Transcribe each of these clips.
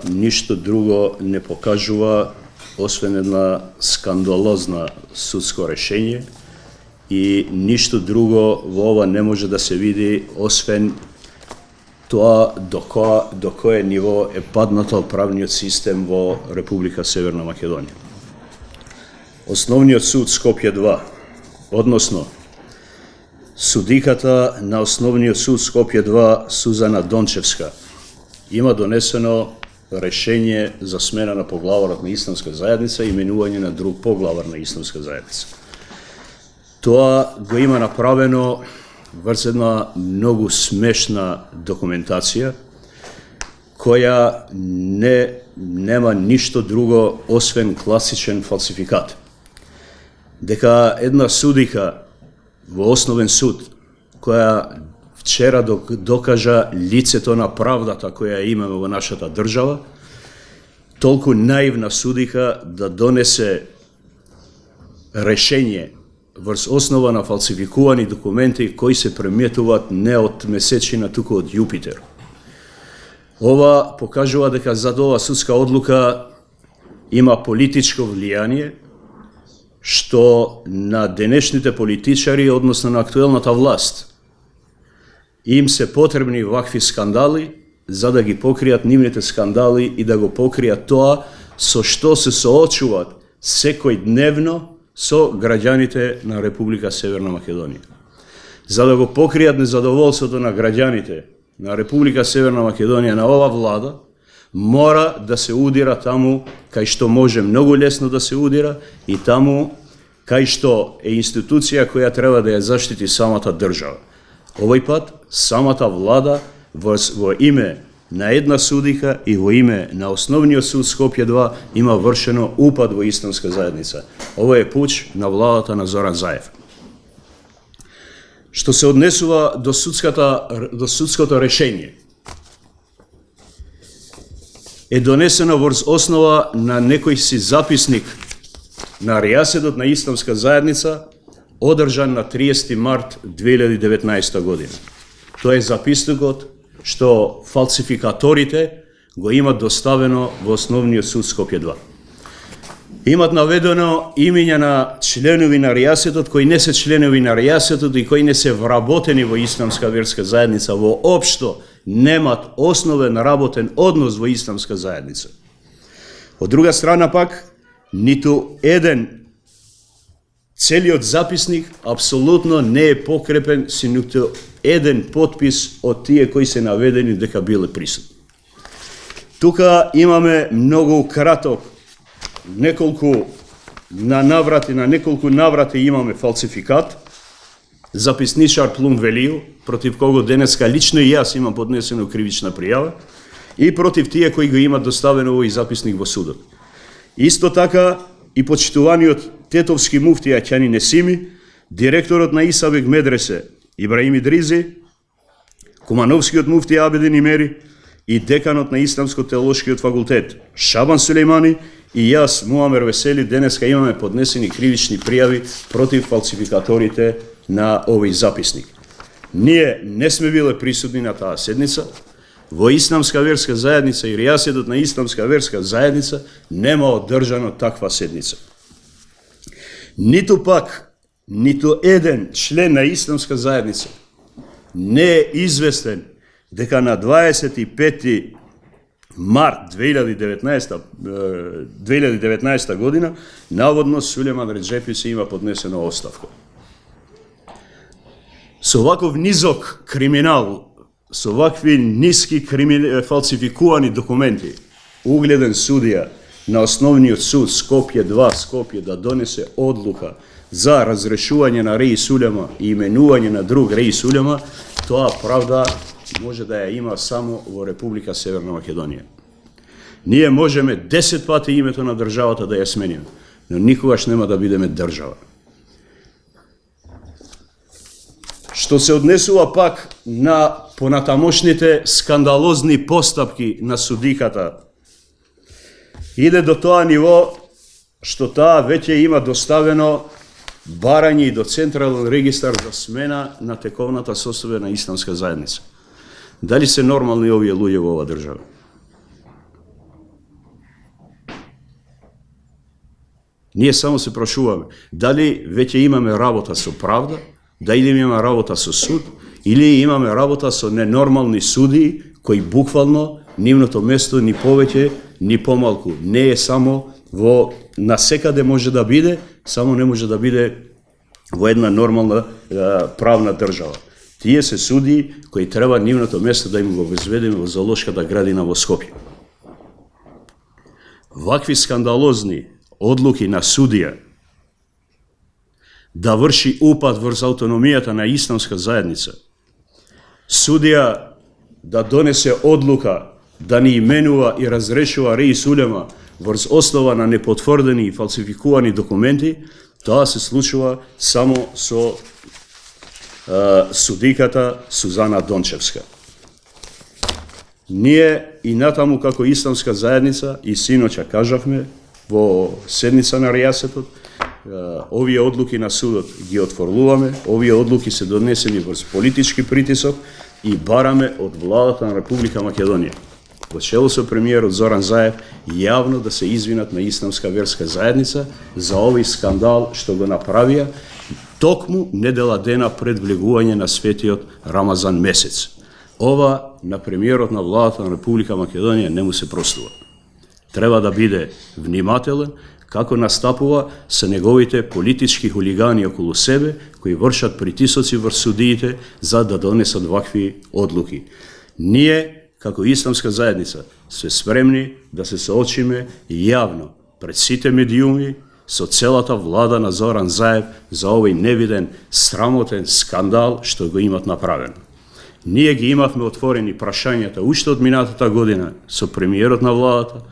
ништо друго не покажува освен една скандалозна судско решение и ништо друго во ова не може да се види освен тоа до кое ниво е паднато правниот систем во Република Северна Македонија. Основниот суд Скопје 2, односно судиката на Основниот суд Скопје 2 Сузана Дончевска има донесено решение за смена на поглаварот на Исламска заедница и именување на друг поглавар на Исламска заедница. Тоа го има направено врз една многу смешна документација која нема ништо друго освен класичен фалсификат. Дека една судика во Основен суд која вчера докажа лицето на правдата која имаме во нашата држава, толку наивна судика да донесе решение врз основа на фалсификувани документи кои се преметуваат не од месечина, туку од Јупитер. Ова покажува дека зад ова судска одлука има политичко влијание, што на денешните политичари, односно на актуелната власт, им се потребни вакви скандали за да ги покријат нивните скандали и да го покријат тоа со што се соочуваат секој дневно со граѓаните на Република Северна Македонија. За да го покријат незадоволството на граѓаните на Република Северна Македонија на ова влада, мора да се удира таму кај што може многу лесно да се удира и таму кај што е институција која треба да ја заштити самата држава. Овој пат самата влада во име на една судика и во име на Основниот суд Скопје 2 има вршено упад во Исламска заедница. Ова е пуч на владата на Зоран Заев. Што се однесува до судското решение, е донесено врз основа на некој си записник на Ријаседот на Исламска заедница, одржан на 30 март 2019 година. Тоа е записникот што фалсификаторите го имат доставено во Основниот суд Скопје 2. Имат наведено имиња на членови на Ријаседот кои не се членови на Ријаседот и кои не се вработени во Исламска верска заедница, воопшто немат основен работен однос во Исламска заедница. Од друга страна пак, ниту еден целиот записник апсолутно не е покрепен си ниту еден подпис од тие кои се наведени дека биле присутни. Тука имаме многу краток, на неколку наврати имаме фалсификат, записничар Плум Велију, против кого денеска лично и јас имам поднесено кривична пријава, и против тие кои го имат доставено овој записник во судот. Исто така и почитуваниот тетовски муфтија Ќани Несими, директорот на Исабек медресе Ибраим Идризи, Кумановскиот муфтија Абедин Имери и деканот на Исламско-теолошкиот факултет Шабан Сулеймани и јас, Муамер Весели, денеска имаме поднесени кривични пријави против фалсификаторите на овој записник. Ние не сме биле присутни на таа седница. Во Исламска верска заедница и Ријаседот на Исламска верска заедница нема одржано таква седница. Ниту еден член на Исламска заедница не е известен дека на 25 март 2019 година наводно Сулеман Реджепи се има поднесено оставка. Со ваков низок криминал, со вакви ниски фалсификувани документи, угледен судија на Основниот суд Скопје 2 Скопје да донесе одлука за разрешување на Реис Улема и именување на друг Реис Улема, тоа правда може да ја има само во Република Северна Македонија. Ние можеме 10 пати името на државата да ја смениме, но никогаш нема да бидеме држава. Што се однесува пак на понатамошните скандалозни постапки на судиката, иде до тоа ниво што таа веќе има доставено барање и до Централен регистар за смена на тековната состојба на Исламска заедница. Дали се нормални овие луѓе во оваа држава? Ние само се прашуваме дали веќе имаме работа со правда, дали имаме работа со суд, или имаме работа со ненормални судии кои буквално нивното место ни повеќе, ни помалку. Не е само насекаде може да биде, само не може да биде во една нормална правна држава. Тие се судии кои треба нивното место да им го обезбедиме во зоолошката градина во Скопје. Вакви скандалозни одлуки на судија да врши упад врз автономијата на исламска заедница, судија да донесе одлука да ни именува и разрешува реис улема врз основа на непотврдени и фалсификувани документи, тоа се случува само со судиката Сузана Дончевска. Ние и натаму како исламска заедница и синоќа кажавме во седница на Ријасетот, овие одлуки на судот ги отфорлуваме, овие одлуки се донесени врз политички притисок и бараме од владата на Република Македонија, во чело со премиерот Зоран Заев, јавно да се извинат на исламска верска заедница за овој скандал што го направија токму недела дена пред влегување на светиот Рамазан месец. Ова на премиерот на владата на Република Македонија не му се простува. Треба да биде внимателен како настапува со неговите политички хулигани околу себе, кои вршат притисоци врз судиите за да донесат вакви одлуки. Ние, како исламска заедница, сме спремни да се соочиме јавно пред сите медиуми со целата влада на Зоран Заев за овој невиден, срамотен скандал што го имат направено. Ние ги имавме отворени прашањата уште од минатата година со премиерот на владата,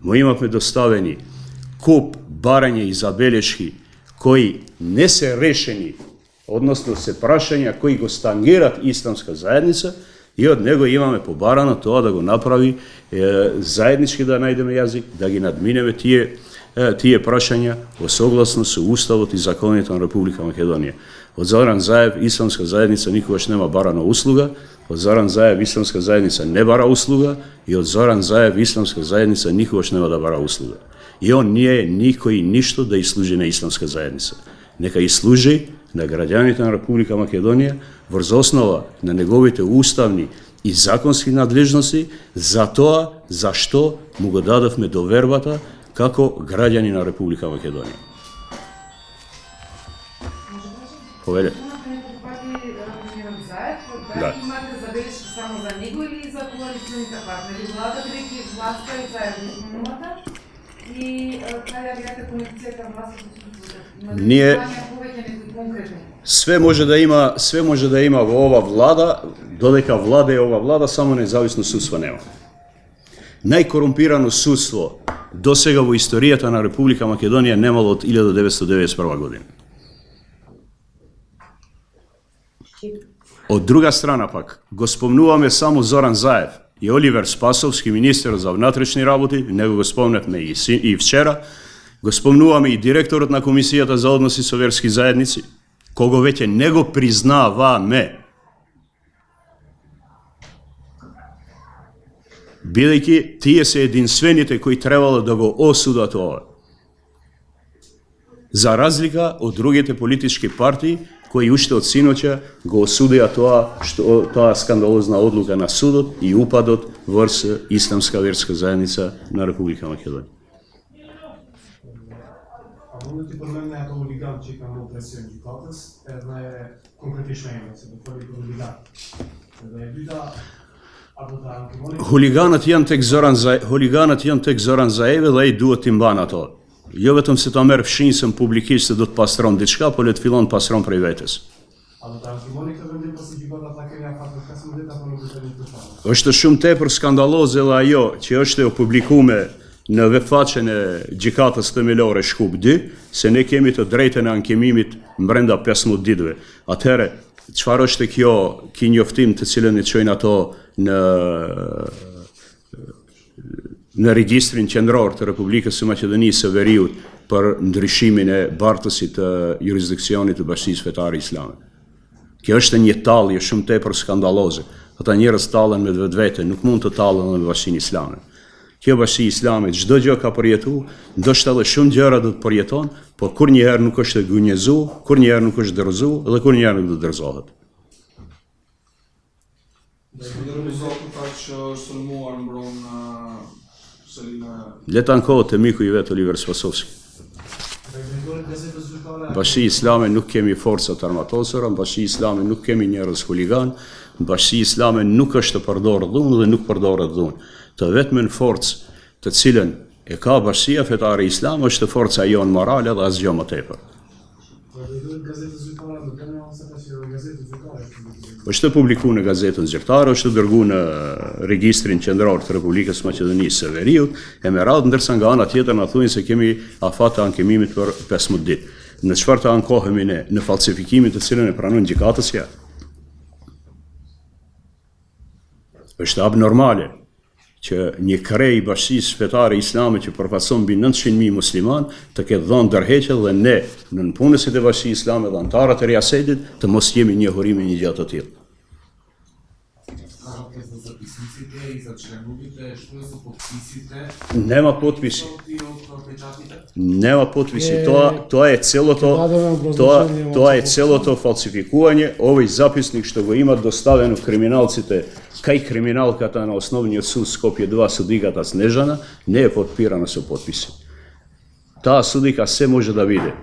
му имавме доставени куп барања и забелешки кои не се решени, односно се прашања кои го стангират исламска заедница и од него имаме побарано тоа да го направи заеднички да најдеме јазик, да ги надминеме тие прашања во согласно со уставот и законите на Република Македонија. Од Зоран Заев исламска заедница никогаш нема барана услуга, од Зоран Заев исламска заедница не бара услуга и од Зоран Заев исламска заедница никогаш нема да бара услуга. И он не е никој ништо да служи на исламска заедница. Нека и служи на граѓаните на Република Македонија врз основа на неговите уставни и законски надлежности за тоа зашто му го дадовме довербата како граѓани на Република Македонија. Повеле. Да. Имате забелешки само за него или за коалиционите партнери? Влада бидејќи власта и заедно изменувата и кај ја гледате коалицијата власта со судството? Ние повеќе некои конкретни. Све може да има во ова влада, додека владе ова влада, само независно судство нема. Најкорумпирано судство до сега во историјата на Република Македонија немало од 1991 година. Од друга страна пак, го спомнуваме само Зоран Заев и Оливер Спасовски, министер за внатрешни работи, него го спомнавме и вчера, го спомнуваме и директорот на Комисијата за односи со верски заедници, кого веќе не го признаваме, бидејќи тие се единствените кои требало да го осудат ова. За разлика од другите политички партии, кои уште од синоќа го осудија тоа скандалозна одлука на судот и упадот врз исламска верска заедница на Република Македонија. Ти поменаат хулиган, чекам во пресијен Калтас, една е конкретична име, се дофали хулиган. Да е бида Хулиганот Јан тек Зоран Заевел и дуо тимбанато. Јоветом се тамер вшинсен публикисте дот пастрон дечка, полет филон пастрон приветес. Ошто шум тепер скандалозела јо, че оште ја публикуме на вефачене джиката 100 милиора шкуп ди, се не кемито дрејтене анкемимит мбренда песмо дидве. А тере, чвар оште кјо кинјофтим те целене чој на то на регистрин чендрор те Република со Македонија се веријут пар ндришимине бартасите юрисдикционите башни светари исламе. Ке оште не тал, е шум тепер скандалозе. Ата не растален мед двете, нук мун то тален на башни исламе. Kjo Bashkia Islame çdo gjë ka përjetuar, ndoshta edhe shumë gjëra do të përjeton, por kurrnjëherë nuk është e gënjezuar, kurrnjëherë nuk është dorëzuar dhe kurrnjëherë nuk do të dorëzohet. Zotë tha që është sulmuar mbron Selina. Le ta ankohet te miku i vet Oliver Spasovski. Drejtori i gazetës zyrtare. Bashkia Islame nuk kemi forcat armatosura, në Bashkia Islame nuk kemi njerëz huligan, në Bashkia Islame nuk është të përdorë dhunë dhe nuk përdoret dhunë. Të vetmen forcë të cilën e ka Bashkia Fetare Islame është forca jonë morale dhe asgjë më tepër. Drejtori i gazetës zyrtare, do të thonë se ka gazetë zyrtare. Është publikuar në gazetën zyrtare, është dërguar në regjistrin qendror të Republikës Maqedonisë së Veriut, e me radhë, ndërsa nga ana tjetër na thuajnë se kemi afat të ankimimit për 15 ditë. Në çfarë të ankohemi ne? Në falsifikimin të cilën e pranon gjykatësja? Është abnormale që një krej i Bashkisë Fetare Islame që përfaqëson mbi 900.000 musliman të ketë dhënë ndërheqje dhe ne, në punësit e Bashkisë Islame dhe antarët e Riasetit, të mos jemi njohuri me një gjë të tillë. Nema potpisi. Nema potpisi. To je celo to falsifikovanje. Ovaj zapisnik što ga ima dostavljeno kriminalcite, kaj kriminalkata na osnovni sud Skopje 2 sudikata Snežana, ne je potpirano sa potpisi. Ta sudika se može da vide.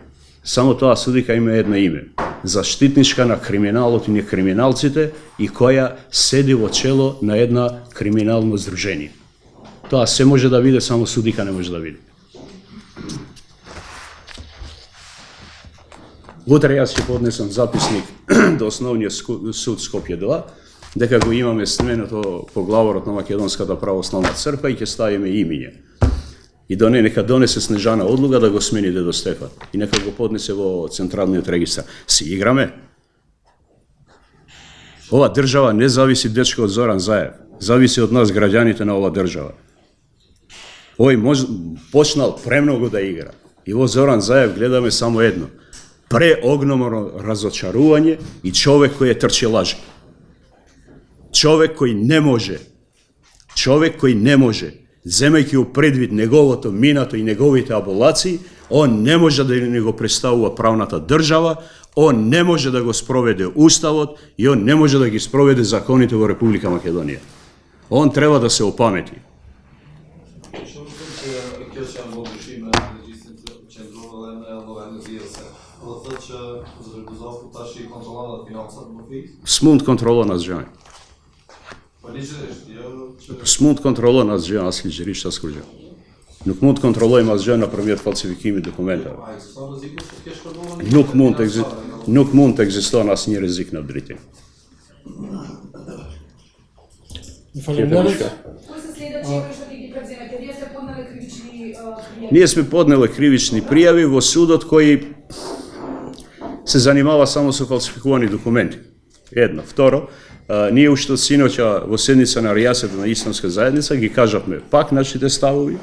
Samo ta sudika ima jedno ime. Zaštitnička na kriminalot i nekriminalcite i koja sedi vo čelo na jedna kriminalno združenje. To se može da vide, samo sudika ne može da vide. Утре јас ќе поднесам записник до Основниот суд Скопје 2, дека го имаме сменето по главорот на Македонската православна црква и ќе ставиме имиња. И нека донесе Снежана одлука да го смени дедо Стефан и нека го поднесе во Централниот регистар. Си играме? Ова држава не зависи дечко од Зоран Заев, зависи од нас граѓаните на ова држава. Овој почнал премногу да игра. И во Зоран Заев гледаме само едно. Преогромно разочарување и човек кој е трчи лажи. Човек кој не може, земајќи у предвид неговото минато и неговите аболации, он не може да не го представува правната држава, он не може да го спроведе уставот и он не може да ги спроведе законите во Република Македонија. Он треба да се опамети. Смунд контрола нас жај. Смунд контрола нас жај, аз лиджери што скружа. Nuk mund të kontrollojmë asgjë nëpërmjet falsifikimit dokumentave. Nuk mund të ekziston asnjë rrezik në drejtim. Кои се следачи што ќе ги превземете? Вие сте поднели кривични пријави? Ние сме поднели кривични пријави во судот кој се занимава само со фалсификувани документи. Едно. Второ, ние уште синоќа во седница на Ријасето на Исламска заедница ги кажавме пак нашите ставови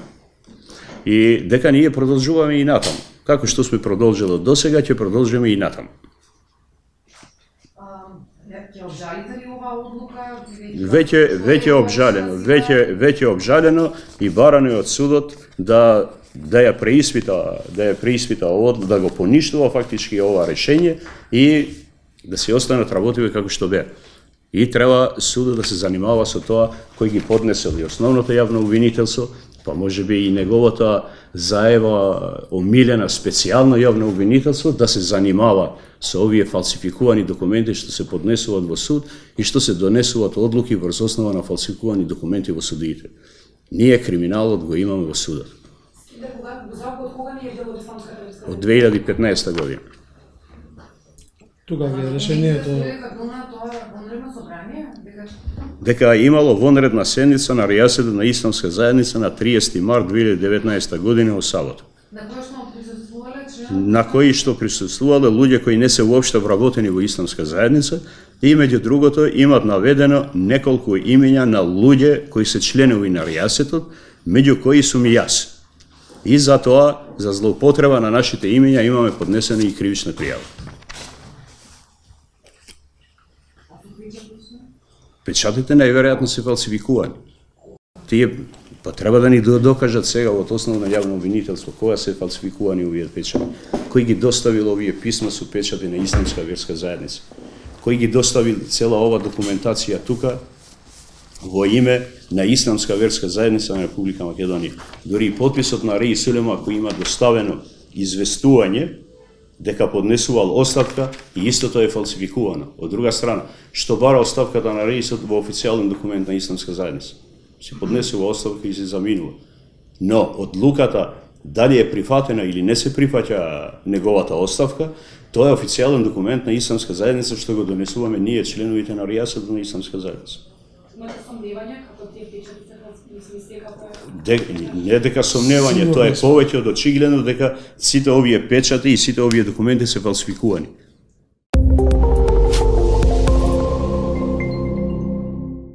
и дека ние продолжуваме и натаму. Како што сме продолжили до сега, ќе продолжиме и натаму. Ќе обжалите ли оваа одлука? Веќе обжалено и барано од судот да ја преиспита, да го поништува фактички ова решение и да се останат работиви како што беа. И треба судот да се занимава со тоа кој ги поднесел и основното јавно обвинителство, па може би и неговата заева омилена специјално јавно обвинителство да се занимава со овие фалсификувани документи што се поднесуваат во суд и што се донесуваат одлуки врз основа на фалсификувани документи во судиите. Ние криминалот го имаме во судот. Од кога не е дел од Исламската револуција? Од 2015 година. Тука е решението. Дека имало вонредна седница на Ријасето на Исламска заедница на 30 март 2019 година во сабота. На кои што присуствувале луѓе кои не се уопште вработени во Исламска заедница и меѓу другото имат наведено неколку имиња на луѓе кои се членови на Ријасето, меѓу кои сум и јас. И за тоа, за злоупотреба на нашите имиња имаме поднесени и кривични пријави. Печатите најверојатно се фалсификувани. Тие Па треба да ни докажат сега од основно јавно обвинителство кога се фалсификувани овие печати. Кој ги доставил овие писма со печати на Исламска верска заедница? Кој ги доставил цела ова документација тука во име на Исламска верска заедница на Република Македонија? Дори и подписот на Реи Сулема кој има доставено известување дека поднесувал оставка и истото е фалсификувано. Од друга страна, што бара оставката на Реисот во официјален документ на Исламска заедница? Се поднесува оставка и се заминува. Но одлуката дали е прифатена или не се прифаќа неговата оставка, тоа е официјален документ на Исламска заедница што го донесуваме ние членовите на Ријасот на Исламска заедница. Имате сомневања како тие печати се фалсификации како Не дека сомневање, тоа е повеќе од очигледно дека сите овие печати и сите овие документи се фалсификувани.